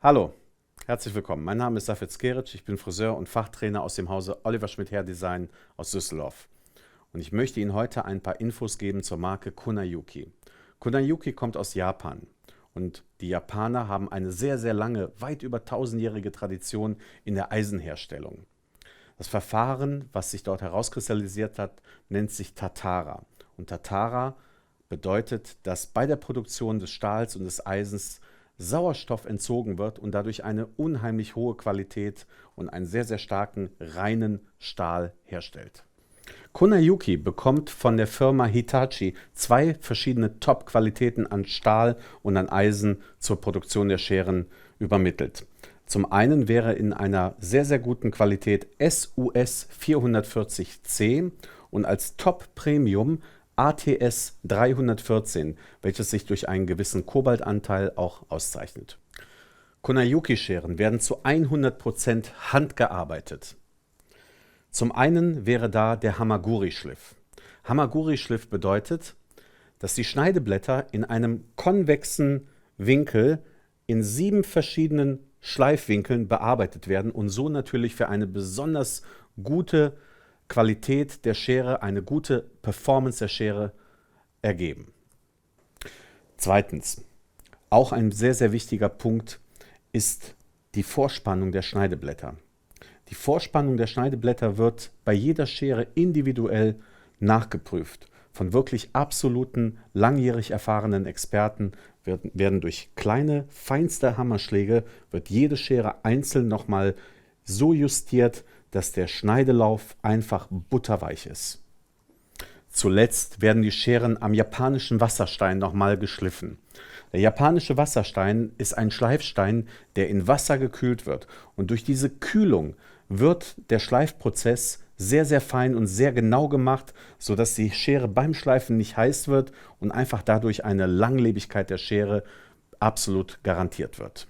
Hallo, herzlich willkommen. Mein Name ist Safet Skeric, ich bin Friseur und Fachtrainer aus dem Hause Oliver Schmidt Hair Design aus Düsseldorf. Und ich möchte Ihnen heute ein paar Infos geben zur Marke Kunayuki. Kunayuki kommt aus Japan und die Japaner haben eine sehr, sehr lange, weit über 1000-jährige Tradition in der Eisenherstellung. Das Verfahren, was sich dort herauskristallisiert hat, nennt sich Tatara. Und Tatara bedeutet, dass bei der Produktion des Stahls und des Eisens Sauerstoff entzogen wird und dadurch eine unheimlich hohe Qualität und einen sehr, sehr starken, reinen Stahl herstellt. Kunayuki bekommt von der Firma Hitachi zwei verschiedene Top-Qualitäten an Stahl und an Eisen zur Produktion der Scheren übermittelt. Zum einen wäre in einer sehr, sehr guten Qualität SUS 440C und als Top-Premium ATS 314, welches sich durch einen gewissen Kobaltanteil auch auszeichnet. Kunayuki-Scheren werden zu 100% handgearbeitet. Zum einen wäre da der Hamaguri-Schliff. Hamaguri-Schliff bedeutet, dass die Schneideblätter in einem konvexen Winkel in 7 verschiedenen Schleifwinkeln bearbeitet werden und so natürlich für eine besonders gute Qualität der Schere, eine gute Performance der Schere ergeben. Zweitens, auch ein sehr, sehr wichtiger Punkt ist die Vorspannung der Schneideblätter. Die Vorspannung der Schneideblätter wird bei jeder Schere individuell nachgeprüft. Von wirklich absoluten, langjährig erfahrenen Experten werden durch kleine, feinste Hammerschläge wird jede Schere einzeln nochmal so justiert, dass der Schneidelauf einfach butterweich ist. Zuletzt werden die Scheren am japanischen Wasserstein nochmal geschliffen. Der japanische Wasserstein ist ein Schleifstein, der in Wasser gekühlt wird. Und durch diese Kühlung wird der Schleifprozess sehr, sehr fein und sehr genau gemacht, sodass die Schere beim Schleifen nicht heiß wird und einfach dadurch eine Langlebigkeit der Schere absolut garantiert wird.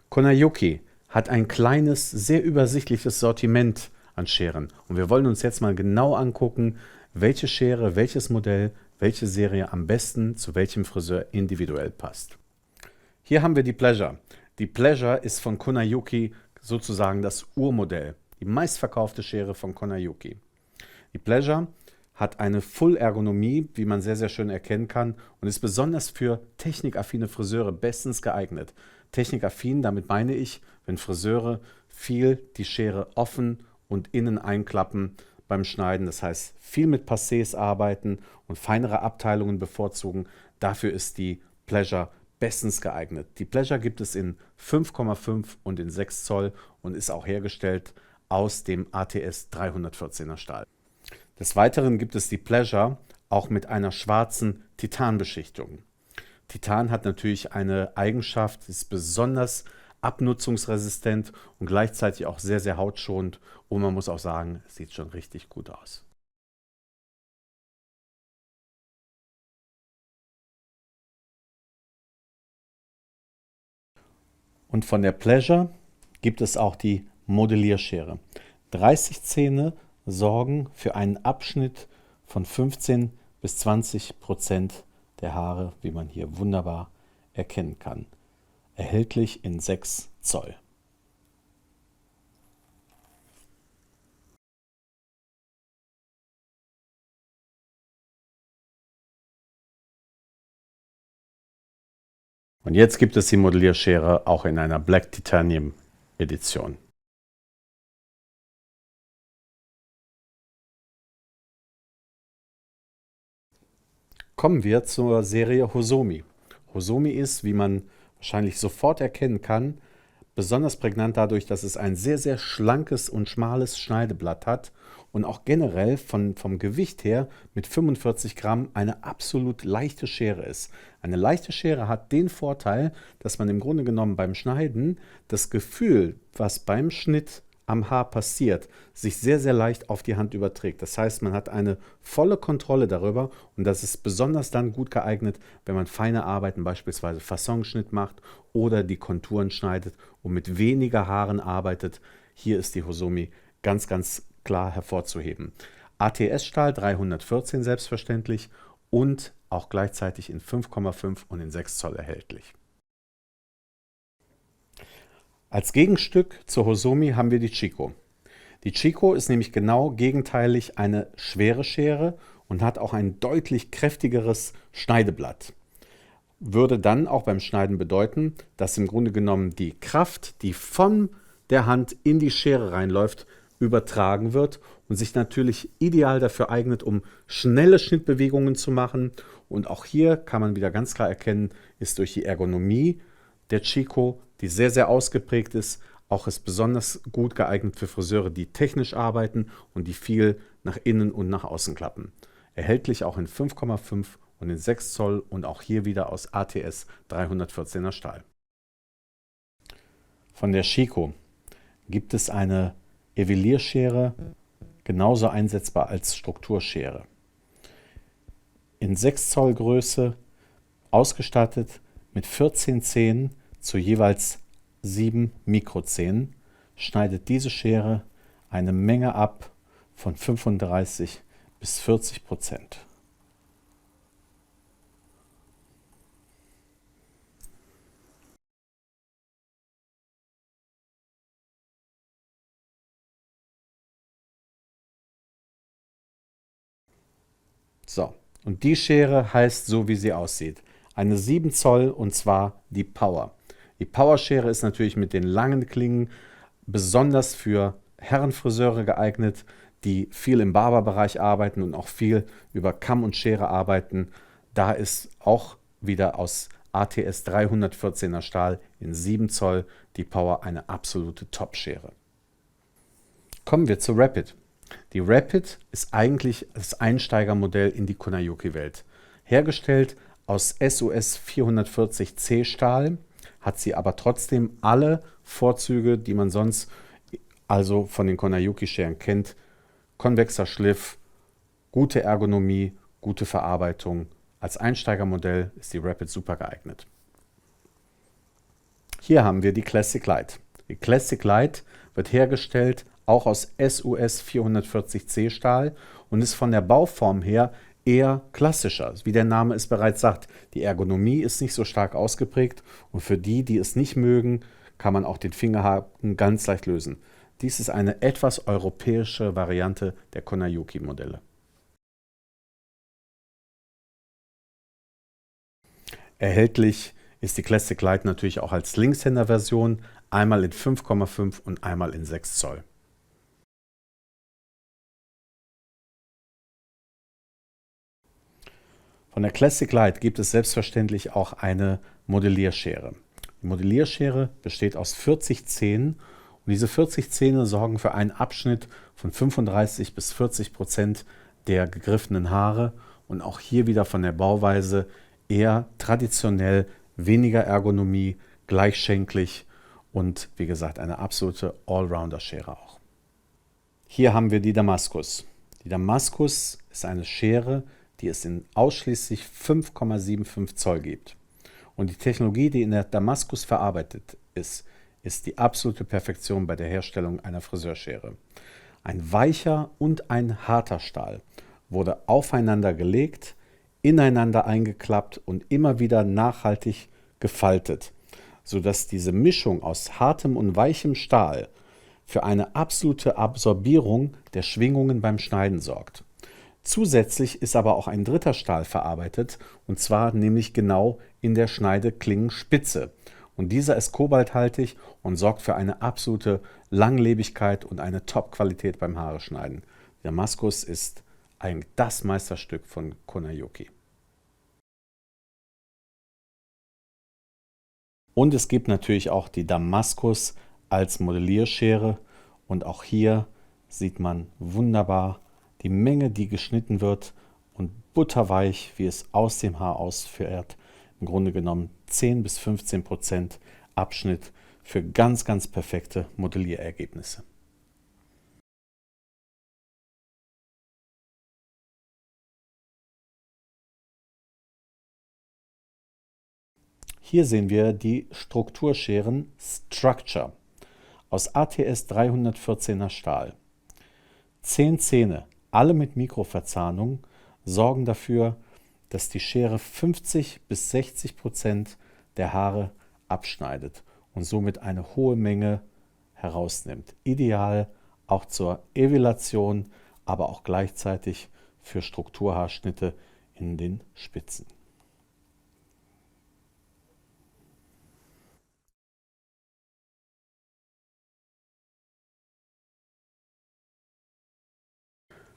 Kunayuki hat ein kleines, sehr übersichtliches Sortiment an Scheren. Und wir wollen uns jetzt mal genau angucken, welche Schere, welches Modell, welche Serie am besten zu welchem Friseur individuell passt. Hier haben wir die Pleasure. Die Pleasure ist von Kunayuki sozusagen das Urmodell, die meistverkaufte Schere von Kunayuki. Die Pleasure hat eine Full-Ergonomie, wie man sehr, sehr schön erkennen kann und ist besonders für technikaffine Friseure bestens geeignet. Technikaffin, damit meine ich, wenn Friseure viel die Schere offen und innen einklappen beim Schneiden, das heißt viel mit Passés arbeiten und feinere Abteilungen bevorzugen, dafür ist die Pleasure bestens geeignet. Die Pleasure gibt es in 5,5 und in 6 Zoll und ist auch hergestellt aus dem ATS 314er Stahl. Des Weiteren gibt es die Pleasure auch mit einer schwarzen Titanbeschichtung. Titan hat natürlich eine Eigenschaft, ist besonders abnutzungsresistent und gleichzeitig auch sehr, sehr hautschonend und man muss auch sagen, es sieht schon richtig gut aus. Und von der Pleasure gibt es auch die Modellierschere. 30 Zähne sorgen für einen Abschnitt von 15 bis 20% der Haare, wie man hier wunderbar erkennen kann. Erhältlich in 6 Zoll. Und jetzt gibt es die Modellierschere auch in einer Black Titanium Edition. Kommen wir zur Serie Hosomi. Hosomi ist, wie man wahrscheinlich sofort erkennen kann, besonders prägnant dadurch, dass es ein sehr, sehr schlankes und schmales Schneideblatt hat und auch generell vom Gewicht her mit 45 Gramm eine absolut leichte Schere ist. Eine leichte Schere hat den Vorteil, dass man im Grunde genommen beim Schneiden das Gefühl, was beim Schnitt am Haar passiert, sich sehr, sehr leicht auf die Hand überträgt. Das heißt, man hat eine volle Kontrolle darüber und das ist besonders dann gut geeignet, wenn man feine Arbeiten, beispielsweise Fassonschnitt macht oder die Konturen schneidet und mit weniger Haaren arbeitet. Hier ist die Hosomi ganz, ganz klar hervorzuheben. ATS-Stahl 314 selbstverständlich und auch gleichzeitig in 5,5 und in 6 Zoll erhältlich. Als Gegenstück zur Hosomi haben wir die Chico. Die Chico ist nämlich genau gegenteilig eine schwere Schere und hat auch ein deutlich kräftigeres Schneideblatt. Würde dann auch beim Schneiden bedeuten, dass im Grunde genommen die Kraft, die von der Hand in die Schere reinläuft, übertragen wird und sich natürlich ideal dafür eignet, um schnelle Schnittbewegungen zu machen. Und auch hier kann man wieder ganz klar erkennen, ist durch die Ergonomie der Chico, die sehr, sehr ausgeprägt ist, auch ist besonders gut geeignet für Friseure, die technisch arbeiten und die viel nach innen und nach außen klappen. Erhältlich auch in 5,5 und in 6 Zoll und auch hier wieder aus ATS 314er Stahl. Von der Chico gibt es eine Evelierschere, genauso einsetzbar als Strukturschere. In 6 Zoll Größe, ausgestattet mit 14 Zähnen zu jeweils 7 Mikrozähnen, schneidet diese Schere eine Menge ab von 35 bis 40%. So, und die Schere heißt so, wie sie aussieht. Eine 7 Zoll und zwar die Power. Die Powerschere ist natürlich mit den langen Klingen besonders für Herrenfriseure geeignet, die viel im Barberbereich arbeiten und auch viel über Kamm und Schere arbeiten. Da ist auch wieder aus ATS 314er Stahl in 7 Zoll die Power eine absolute Top-Schere. Kommen wir zur Rapid. Die Rapid ist eigentlich das Einsteigermodell in die KonaYuki-Welt. Hergestellt aus SUS 440C Stahl, hat sie aber trotzdem alle Vorzüge, die man sonst also von den KonaYuki-Scheren kennt. Konvexer Schliff, gute Ergonomie, gute Verarbeitung. Als Einsteigermodell ist die Rapid super geeignet. Hier haben wir die Classic Light. Die Classic Light wird hergestellt auch aus SUS 440C Stahl und ist von der Bauform her eher klassischer. Wie der Name es bereits sagt, die Ergonomie ist nicht so stark ausgeprägt und für die, die es nicht mögen, kann man auch den Fingerhaken ganz leicht lösen. Dies ist eine etwas europäische Variante der KonaYuki-Modelle. Erhältlich ist die Classic Light natürlich auch als Linkshänder-Version, einmal in 5,5 und einmal in 6 Zoll. Von der Classic Light gibt es selbstverständlich auch eine Modellierschere. Die Modellierschere besteht aus 40 Zähnen und diese 40 Zähne sorgen für einen Abschnitt von 35 bis 40% der gegriffenen Haare und auch hier wieder von der Bauweise eher traditionell, weniger Ergonomie, gleichschenklig und wie gesagt eine absolute Allrounder-Schere auch. Hier haben wir die Damaskus. Die Damaskus ist eine Schere, die es in ausschließlich 5,75 Zoll gibt. Und die Technologie, die in der Damaskus verarbeitet ist, ist die absolute Perfektion bei der Herstellung einer Friseurschere. Ein weicher und ein harter Stahl wurde aufeinander gelegt, ineinander eingeklappt und immer wieder nachhaltig gefaltet, sodass diese Mischung aus hartem und weichem Stahl für eine absolute Absorbierung der Schwingungen beim Schneiden sorgt. Zusätzlich ist aber auch ein dritter Stahl verarbeitet, und zwar nämlich genau in der Schneideklingenspitze. Und dieser ist kobalthaltig und sorgt für eine absolute Langlebigkeit und eine Top-Qualität beim Haareschneiden. Der Damaskus ist eigentlich das Meisterstück von KonaYuki. Und es gibt natürlich auch die Damaskus als Modellierschere und auch hier sieht man wunderbar die Menge, die geschnitten wird und butterweich, wie es aus dem Haar ausfährt. Im Grunde genommen 10 bis 15% Abschnitt für ganz, ganz perfekte Modellierergebnisse. Hier sehen wir die Strukturscheren Structure aus ATS 314er Stahl. 10 Zähne, alle mit Mikroverzahnung, sorgen dafür, dass die Schere 50 bis 60% der Haare abschneidet und somit eine hohe Menge herausnimmt. Ideal auch zur Evilation, aber auch gleichzeitig für Strukturhaarschnitte in den Spitzen.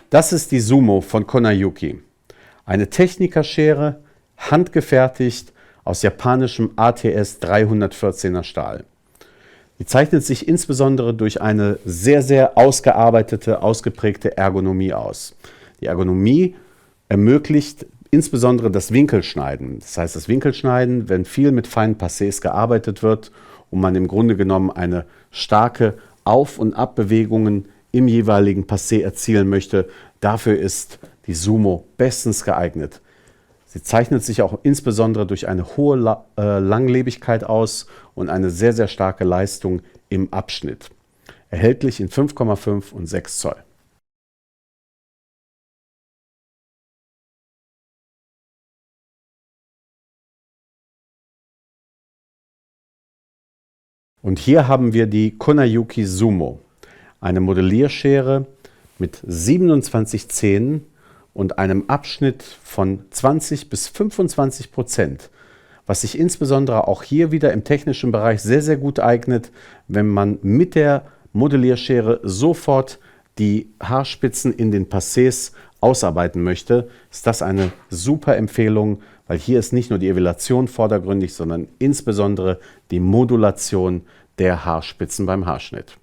Das ist die Sumo von KONAYUKI. Eine Technikerschere, handgefertigt aus japanischem ATS 314er Stahl. Die zeichnet sich insbesondere durch eine sehr, sehr ausgearbeitete, ausgeprägte Ergonomie aus. Die Ergonomie ermöglicht insbesondere das Winkelschneiden. Das heißt, das Winkelschneiden, wenn viel mit feinen Passés gearbeitet wird und man im Grunde genommen eine starke Auf- und Abbewegungen im jeweiligen Passé erzielen möchte, dafür ist die Sumo bestens geeignet. Sie zeichnet sich auch insbesondere durch eine hohe Langlebigkeit aus und eine sehr, sehr starke Leistung im Abschnitt. Erhältlich in 5,5 und 6 Zoll. Und hier haben wir die KONAYUKI Sumo, eine Modellierschere mit 27 Zähnen und einem Abschnitt von 20 bis 25%, was sich insbesondere auch hier wieder im technischen Bereich sehr, sehr gut eignet, wenn man mit der Modellierschere sofort die Haarspitzen in den Passés ausarbeiten möchte, ist das eine super Empfehlung, weil hier ist nicht nur die Evilation vordergründig, sondern insbesondere die Modulation der Haarspitzen beim Haarschnitt.